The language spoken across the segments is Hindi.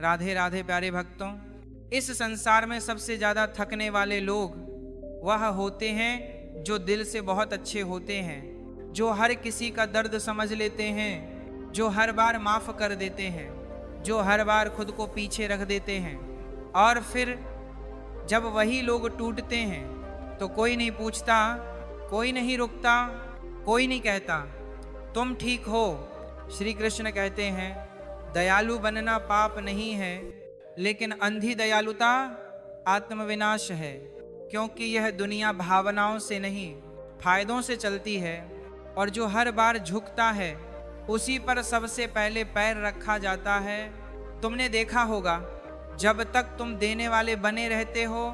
राधे राधे प्यारे भक्तों, इस संसार में सबसे ज्यादा थकने वाले लोग वह होते हैं जो दिल से बहुत अच्छे होते हैं, जो हर किसी का दर्द समझ लेते हैं, जो हर बार माफ कर देते हैं, जो हर बार खुद को पीछे रख देते हैं। और फिर जब वही लोग टूटते हैं तो कोई नहीं पूछता, कोई नहीं रुकता, कोई नहीं कहता तुम ठीक हो। श्री कृष्ण कहते हैं दयालु बनना पाप नहीं है, लेकिन अंधी दयालुता आत्मविनाश है, क्योंकि यह दुनिया भावनाओं से नहीं फायदों से चलती है। और जो हर बार झुकता है उसी पर सबसे पहले पैर रखा जाता है। तुमने देखा होगा, जब तक तुम देने वाले बने रहते हो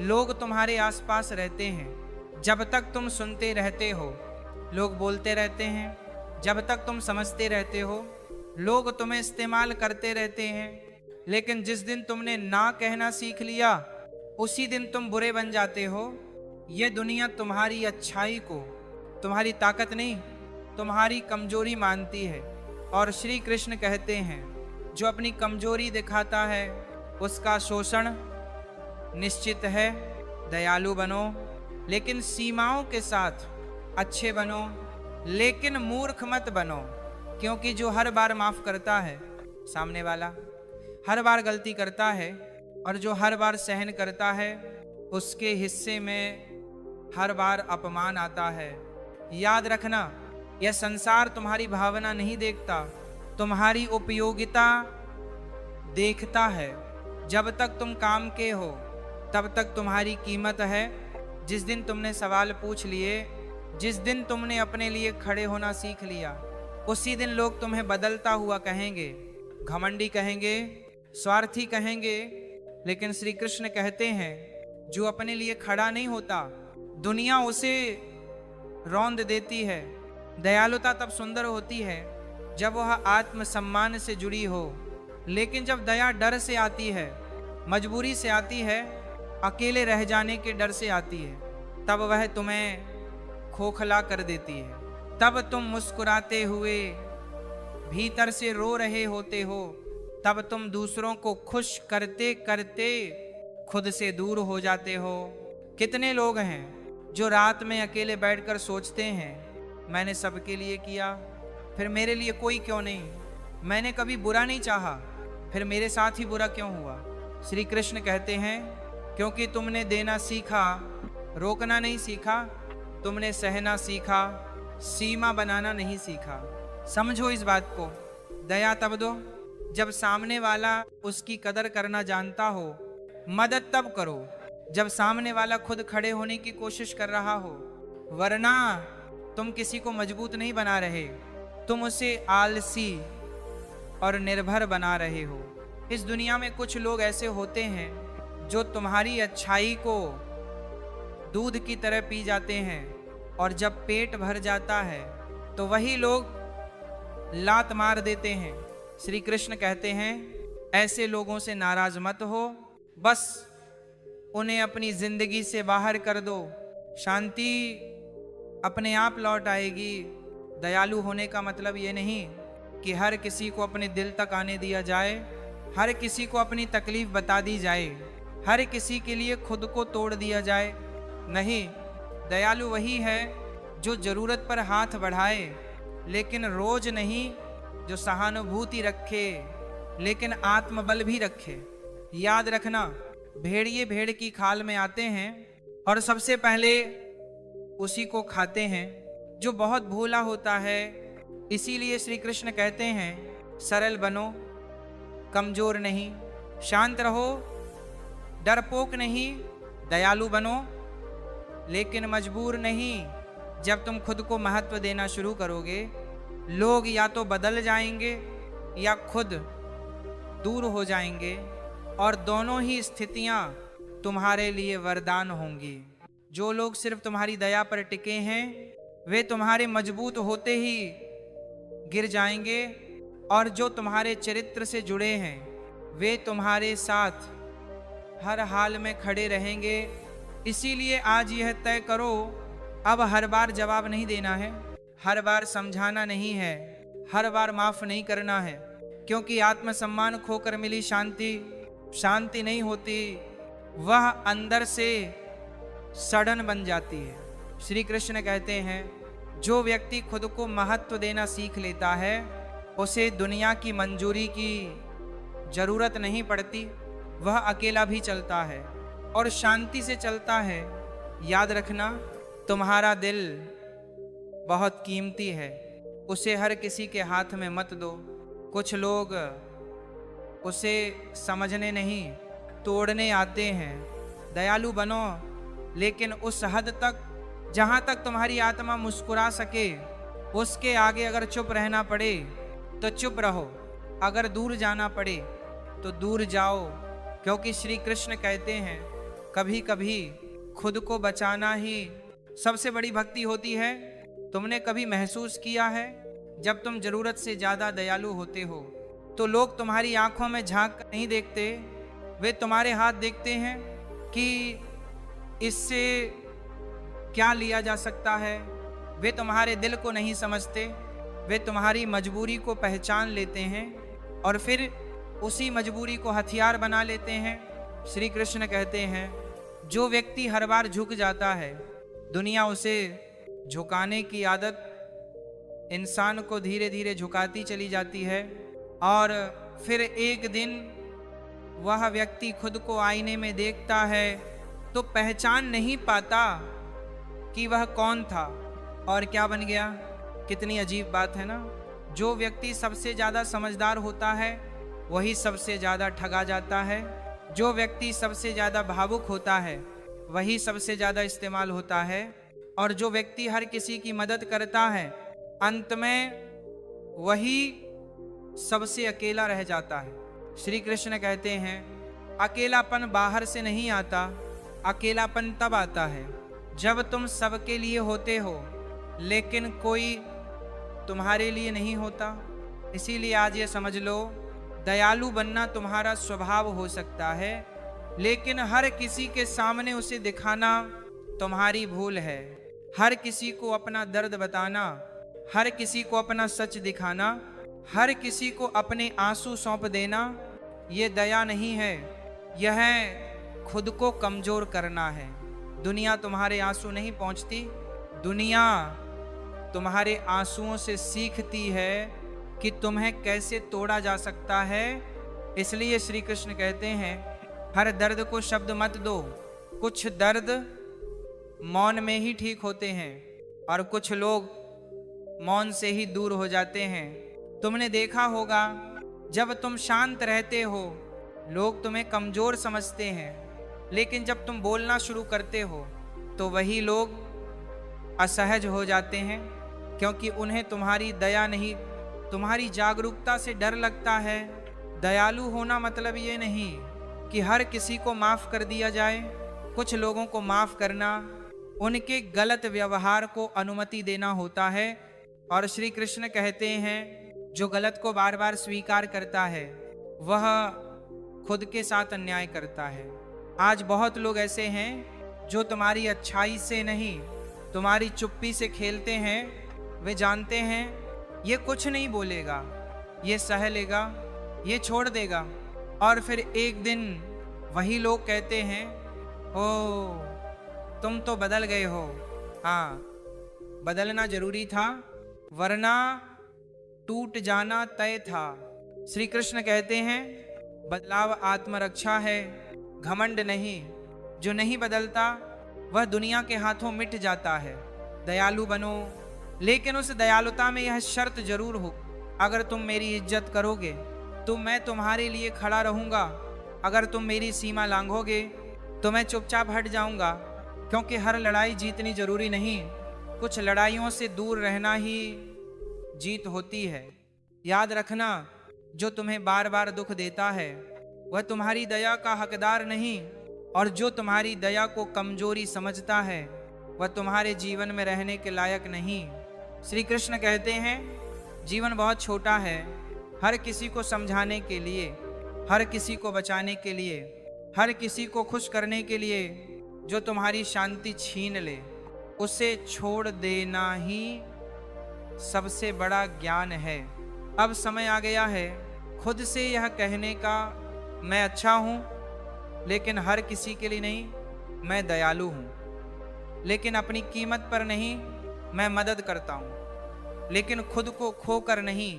लोग तुम्हारे आसपास रहते हैं। जब तक तुम सुनते रहते हो लोग बोलते रहते हैं। जब तक तुम समझते रहते हो लोग तुम्हें इस्तेमाल करते रहते हैं। लेकिन जिस दिन तुमने ना कहना सीख लिया उसी दिन तुम बुरे बन जाते हो। ये दुनिया तुम्हारी अच्छाई को तुम्हारी ताकत नहीं, तुम्हारी कमजोरी मानती है। और श्री कृष्ण कहते हैं जो अपनी कमजोरी दिखाता है उसका शोषण निश्चित है। दयालु बनो लेकिन सीमाओं के साथ, अच्छे बनो लेकिन मूर्ख मत बनो, क्योंकि जो हर बार माफ करता है, सामने वाला हर बार गलती करता है, और जो हर बार सहन करता है उसके हिस्से में हर बार अपमान आता है। याद रखना, यह संसार तुम्हारी भावना नहीं देखता, तुम्हारी उपयोगिता देखता है। जब तक तुम काम के हो तब तक तुम्हारी कीमत है। जिस दिन तुमने सवाल पूछ लिए, जिस दिन तुमने अपने लिए खड़े होना सीख लिया, उसी दिन लोग तुम्हें बदलता हुआ कहेंगे, घमंडी कहेंगे, स्वार्थी कहेंगे। लेकिन श्री कृष्ण कहते हैं जो अपने लिए खड़ा नहीं होता दुनिया उसे रौंद देती है। दयालुता तब सुंदर होती है जब वह आत्मसम्मान से जुड़ी हो, लेकिन जब दया डर से आती है, मजबूरी से आती है, अकेले रह जाने के डर से आती है, तब वह तुम्हें खोखला कर देती है। तब तुम मुस्कुराते हुए भीतर से रो रहे होते हो, तब तुम दूसरों को खुश करते करते खुद से दूर हो जाते हो। कितने लोग हैं जो रात में अकेले बैठकर सोचते हैं मैंने सबके लिए किया, फिर मेरे लिए कोई क्यों नहीं, मैंने कभी बुरा नहीं चाहा, फिर मेरे साथ ही बुरा क्यों हुआ। श्री कृष्ण कहते हैं क्योंकि तुमने देना सीखा, रोकना नहीं सीखा, तुमने सहना सीखा, सीमा बनाना नहीं सीखा। समझो इस बात को। दया तब दो जब सामने वाला उसकी कदर करना जानता हो। मदद तब करो जब सामने वाला खुद खड़े होने की कोशिश कर रहा हो, वरना तुम किसी को मजबूत नहीं बना रहे, तुम उसे आलसी और निर्भर बना रहे हो। इस दुनिया में कुछ लोग ऐसे होते हैं जो तुम्हारी अच्छाई को दूध की तरह पी जाते हैं, और जब पेट भर जाता है तो वही लोग लात मार देते हैं। श्री कृष्ण कहते हैं ऐसे लोगों से नाराज मत हो, बस उन्हें अपनी जिंदगी से बाहर कर दो, शांति अपने आप लौट आएगी। दयालु होने का मतलब ये नहीं कि हर किसी को अपने दिल तक आने दिया जाए, हर किसी को अपनी तकलीफ बता दी जाए, हर किसी के लिए खुद को तोड़ दिया जाए। नहीं, दयालु वही है जो जरूरत पर हाथ बढ़ाए लेकिन रोज नहीं, जो सहानुभूति रखे लेकिन आत्मबल भी रखे। याद रखना, भेड़िए भेड़ की खाल में आते हैं और सबसे पहले उसी को खाते हैं जो बहुत भोला होता है। इसीलिए श्री कृष्ण कहते हैं सरल बनो, कमजोर नहीं, शांत रहो, डरपोक नहीं, दयालु बनो लेकिन मजबूर नहीं। जब तुम खुद को महत्व देना शुरू करोगे, लोग या तो बदल जाएंगे या खुद दूर हो जाएंगे, और दोनों ही स्थितियां तुम्हारे लिए वरदान होंगी। जो लोग सिर्फ तुम्हारी दया पर टिके हैं वे तुम्हारे मजबूत होते ही गिर जाएंगे, और जो तुम्हारे चरित्र से जुड़े हैं वे तुम्हारे साथ हर हाल में खड़े रहेंगे। इसीलिए आज यह तय करो, अब हर बार जवाब नहीं देना है, हर बार समझाना नहीं है, हर बार माफ नहीं करना है, क्योंकि आत्मसम्मान खोकर मिली शांति शांति नहीं होती, वह अंदर से सड़न बन जाती है। श्री कृष्ण कहते हैं, जो व्यक्ति खुद को महत्व देना सीख लेता है उसे दुनिया की मंजूरी की जरूरत नहीं पड़ती। वह अकेला भी चलता है और शांति से चलता है। याद रखना, तुम्हारा दिल बहुत कीमती है, उसे हर किसी के हाथ में मत दो। कुछ लोग उसे समझने नहीं, तोड़ने आते हैं। दयालु बनो, लेकिन उस हद तक जहाँ तक तुम्हारी आत्मा मुस्कुरा सके, उसके आगे अगर चुप रहना पड़े तो चुप रहो, अगर दूर जाना पड़े तो दूर जाओ। क्योंकि श्री कृष्ण कहते हैं, कभी कभी खुद को बचाना ही सबसे बड़ी भक्ति होती है। तुमने कभी महसूस किया है, जब तुम जरूरत से ज़्यादा दयालु होते हो तो लोग तुम्हारी आंखों में झांक कर नहीं देखते, वे तुम्हारे हाथ देखते हैं कि इससे क्या लिया जा सकता है। वे तुम्हारे दिल को नहीं समझते, वे तुम्हारी मजबूरी को पहचान लेते हैं और फिर उसी मजबूरी को हथियार बना लेते हैं। श्री कृष्ण कहते हैं, जो व्यक्ति हर बार झुक जाता है, दुनिया उसे झुकाने की आदत इंसान को धीरे धीरे झुकाती चली जाती है और फिर एक दिन वह व्यक्ति खुद को आईने में देखता है तो पहचान नहीं पाता कि वह कौन था और क्या बन गया। कितनी अजीब बात है ना। जो व्यक्ति सबसे ज़्यादा समझदार होता है वही सबसे ज़्यादा ठगा जाता है। जो व्यक्ति सबसे ज़्यादा भावुक होता है वही सबसे ज़्यादा इस्तेमाल होता है। और जो व्यक्ति हर किसी की मदद करता है, अंत में वही सबसे अकेला रह जाता है। श्री कृष्ण कहते हैं, अकेलापन बाहर से नहीं आता, अकेलापन तब आता है जब तुम सबके लिए होते हो लेकिन कोई तुम्हारे लिए नहीं होता। इसीलिए आज ये समझ लो, दयालु बनना तुम्हारा स्वभाव हो सकता है, लेकिन हर किसी के सामने उसे दिखाना तुम्हारी भूल है। हर किसी को अपना दर्द बताना, हर किसी को अपना सच दिखाना, हर किसी को अपने आंसू सौंप देना, ये दया नहीं है, यह खुद को कमजोर करना है। दुनिया तुम्हारे आंसू नहीं पहुंचती, दुनिया तुम्हारे आंसुओं से सीखती है कि तुम्हें कैसे तोड़ा जा सकता है। इसलिए श्री कृष्ण कहते हैं, हर दर्द को शब्द मत दो। कुछ दर्द मौन में ही ठीक होते हैं और कुछ लोग मौन से ही दूर हो जाते हैं। तुमने देखा होगा, जब तुम शांत रहते हो लोग तुम्हें कमजोर समझते हैं, लेकिन जब तुम बोलना शुरू करते हो तो वही लोग असहज हो जाते हैं, क्योंकि उन्हें तुम्हारी दया नहीं, तुम्हारी जागरूकता से डर लगता है। दयालु होना मतलब ये नहीं कि हर किसी को माफ़ कर दिया जाए। कुछ लोगों को माफ़ करना उनके गलत व्यवहार को अनुमति देना होता है। और श्री कृष्ण कहते हैं, जो गलत को बार बार स्वीकार करता है वह खुद के साथ अन्याय करता है। आज बहुत लोग ऐसे हैं जो तुम्हारी अच्छाई से नहीं, तुम्हारी चुप्पी से खेलते हैं। वे जानते हैं ये कुछ नहीं बोलेगा, ये सह लेगा, ये छोड़ देगा, और फिर एक दिन वही लोग कहते हैं, ओ तुम तो बदल गए हो। हाँ, बदलना जरूरी था, वरना टूट जाना तय था। श्री कृष्ण कहते हैं, बदलाव आत्मरक्षा है, घमंड नहीं। जो नहीं बदलता वह दुनिया के हाथों मिट जाता है। दयालु बनो, लेकिन उस दयालुता में यह शर्त जरूर हो, अगर तुम मेरी इज्जत करोगे तो मैं तुम्हारे लिए खड़ा रहूंगा, अगर तुम मेरी सीमा लांघोगे तो मैं चुपचाप हट जाऊंगा। क्योंकि हर लड़ाई जीतनी जरूरी नहीं, कुछ लड़ाइयों से दूर रहना ही जीत होती है। याद रखना, जो तुम्हें बार बार दुख देता है वह तुम्हारी दया का हकदार नहीं, और जो तुम्हारी दया को कमजोरी समझता है वह तुम्हारे जीवन में रहने के लायक नहीं। श्री कृष्ण कहते हैं, जीवन बहुत छोटा है। हर किसी को समझाने के लिए, हर किसी को बचाने के लिए, हर किसी को खुश करने के लिए जो तुम्हारी शांति छीन ले, उसे छोड़ देना ही सबसे बड़ा ज्ञान है। अब समय आ गया है खुद से यह कहने का मैं अच्छा हूँ लेकिन हर किसी के लिए नहीं, मैं दयालु हूँ, लेकिन अपनी कीमत पर नहीं, मैं मदद करता हूँ, लेकिन खुद को खोकर नहीं।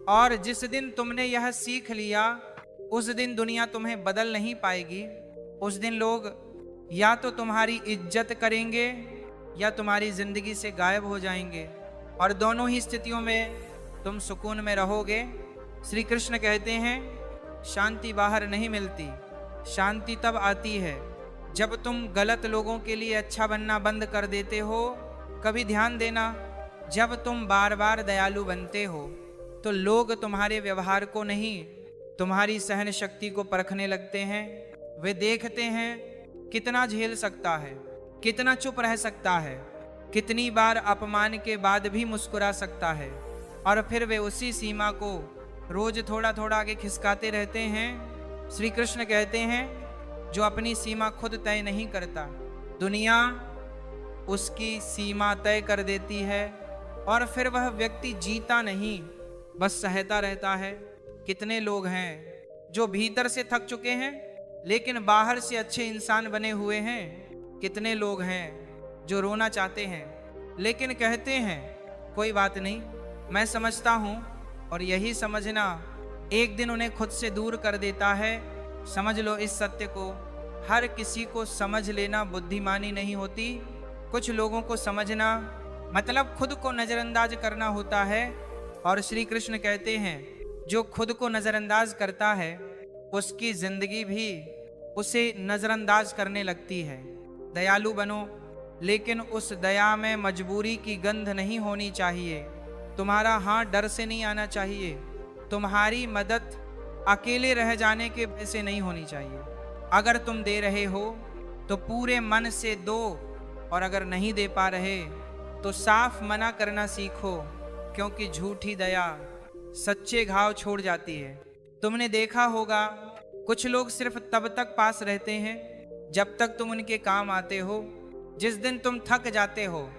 और जिस दिन तुमने यह सीख लिया उस दिन दुनिया तुम्हें बदल नहीं पाएगी। उस दिन लोग या तो तुम्हारी इज्जत करेंगे या तुम्हारी जिंदगी से गायब हो जाएंगे, और दोनों ही स्थितियों में तुम सुकून में रहोगे। श्री कृष्ण कहते हैं शांति बाहर नहीं मिलती, शांति तब आती है जब तुम गलत लोगों के लिए अच्छा बनना बंद कर देते हो। कभी ध्यान देना, जब तुम बार बार दयालु बनते हो तो लोग तुम्हारे व्यवहार को नहीं, तुम्हारी सहन शक्ति को परखने लगते हैं। वे देखते हैं कितना झेल सकता है, कितना चुप रह सकता है, कितनी बार अपमान के बाद भी मुस्कुरा सकता है, और फिर वे उसी सीमा को रोज थोड़ा थोड़ा आगे खिसकाते रहते हैं। श्री कृष्ण कहते हैं जो अपनी सीमा खुद तय नहीं करता, दुनिया उसकी सीमा तय कर देती है, और फिर वह व्यक्ति जीता नहीं, बस सहता रहता है। कितने लोग हैं जो भीतर से थक चुके हैं लेकिन बाहर से अच्छे इंसान बने हुए हैं। कितने लोग हैं जो रोना चाहते हैं लेकिन कहते हैं कोई बात नहीं, मैं समझता हूँ, और यही समझना एक दिन उन्हें खुद से दूर कर देता है। समझ लो इस सत्य को, हर किसी को समझ लेना बुद्धिमानी नहीं होती। कुछ लोगों को समझना मतलब खुद को नज़रअंदाज करना होता है, और श्री कृष्ण कहते हैं जो खुद को नज़रअंदाज करता है उसकी जिंदगी भी उसे नज़रअंदाज करने लगती है। दयालु बनो, लेकिन उस दया में मजबूरी की गंध नहीं होनी चाहिए। तुम्हारा हाथ डर से नहीं आना चाहिए, तुम्हारी मदद अकेले रह जाने के भय से नहीं होनी चाहिए। अगर तुम दे रहे हो तो पूरे मन से दो, और अगर नहीं दे पा रहे तो साफ मना करना सीखो, क्योंकि झूठी दया सच्चे घाव छोड़ जाती है। तुमने देखा होगा कुछ लोग सिर्फ तब तक पास रहते हैं जब तक तुम उनके काम आते हो। जिस दिन तुम थक जाते हो,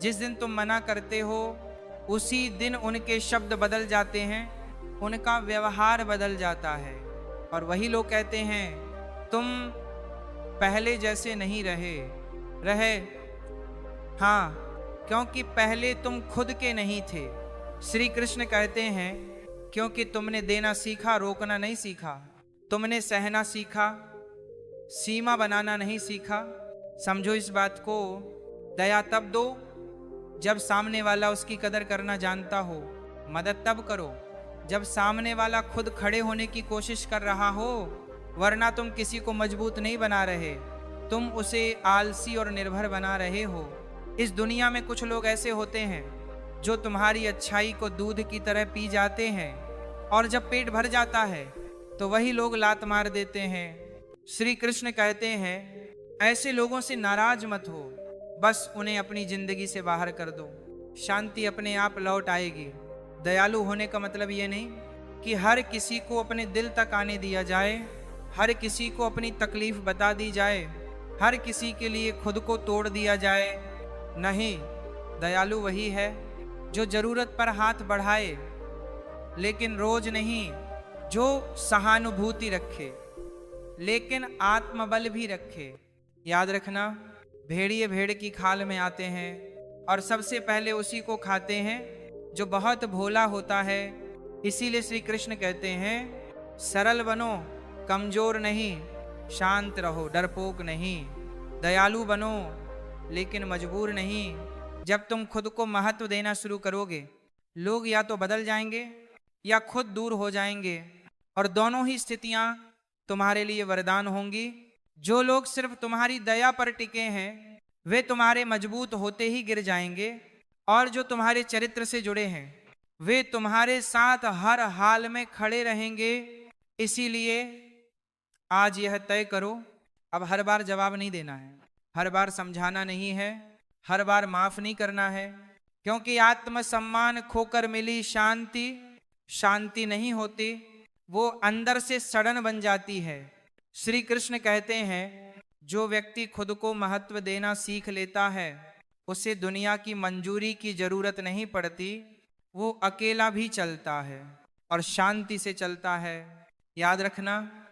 जिस दिन तुम मना करते हो, उसी दिन उनके शब्द बदल जाते हैं, उनका व्यवहार बदल जाता है। और वही लोग कहते हैं तुम पहले जैसे नहीं रहे। हाँ, क्योंकि पहले तुम खुद के नहीं थे। श्री कृष्ण कहते हैं क्योंकि तुमने देना सीखा, रोकना नहीं सीखा। तुमने सहना सीखा, सीमा बनाना नहीं सीखा। समझो इस बात को, दया तब दो जब सामने वाला उसकी कदर करना जानता हो। मदद तब करो जब सामने वाला खुद खड़े होने की कोशिश कर रहा हो, वरना तुम किसी को मजबूत नहीं बना रहे, तुम उसे आलसी और निर्भर बना रहे हो। इस दुनिया में कुछ लोग ऐसे होते हैं जो तुम्हारी अच्छाई को दूध की तरह पी जाते हैं, और जब पेट भर जाता है तो वही लोग लात मार देते हैं। श्री कृष्ण कहते हैं ऐसे लोगों से नाराज मत हो, बस उन्हें अपनी जिंदगी से बाहर कर दो, शांति अपने आप लौट आएगी। दयालु होने का मतलब ये नहीं कि हर किसी को अपने दिल तक आने दिया जाए, हर किसी को अपनी तकलीफ बता दी जाए, हर किसी के लिए खुद को तोड़ दिया जाए। नहीं, दयालु वही है जो जरूरत पर हाथ बढ़ाए, लेकिन रोज नहीं, जो सहानुभूति रखे लेकिन आत्मबल भी रखे। याद रखना, भेड़िए भेड़ की खाल में आते हैं और सबसे पहले उसी को खाते हैं जो बहुत भोला होता है। इसीलिए श्री कृष्ण कहते हैं सरल बनो, कमजोर नहीं, शांत रहो, डरपोक नहीं, दयालु बनो लेकिन मजबूर नहीं। जब तुम खुद को महत्व देना शुरू करोगे, लोग या तो बदल जाएंगे या खुद दूर हो जाएंगे, और दोनों ही स्थितियां तुम्हारे लिए वरदान होंगी। जो लोग सिर्फ तुम्हारी दया पर टिके हैं वे तुम्हारे मजबूत होते ही गिर जाएंगे, और जो तुम्हारे चरित्र से जुड़े हैं वे तुम्हारे साथ हर हाल में खड़े रहेंगे। इसीलिए आज यह तय करो, अब हर बार जवाब नहीं देना है, हर बार समझाना नहीं है, हर बार माफ नहीं करना है, क्योंकि आत्मसम्मान खोकर मिली शांति शांति नहीं होती, वो अंदर से सड़न बन जाती है। श्री कृष्ण कहते हैं जो व्यक्ति खुद को महत्व देना सीख लेता है उसे दुनिया की मंजूरी की जरूरत नहीं पड़ती, वो अकेला भी चलता है। और शांति से चलता है। याद रखना,